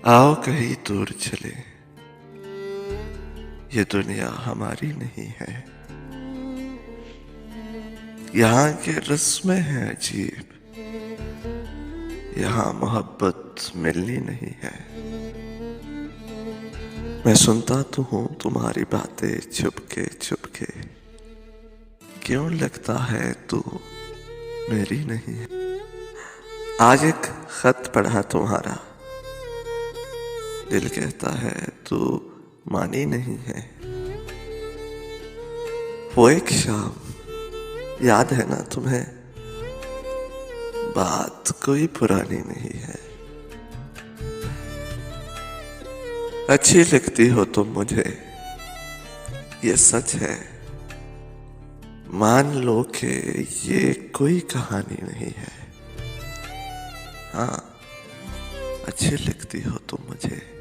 आओ कहीं दूर चले, ये दुनिया हमारी नहीं है। यहाँ के रस्में हैं अजीब, यहाँ मोहब्बत मिलनी नहीं है। मैं सुनता तो हूँ तुम्हारी बातें चुपके चुपके, क्यों लगता है तू मेरी नहीं है। आज एक खत पढ़ा तुम्हारा, दिल कहता है तू मानी नहीं है। वो एक शाम याद है ना तुम्हें, बात कोई पुरानी नहीं है। अच्छी लगती हो तुम मुझे, ये सच है। मान लो कि ये कोई कहानी नहीं है। हाँ, अच्छी लगती हो तुम मुझे।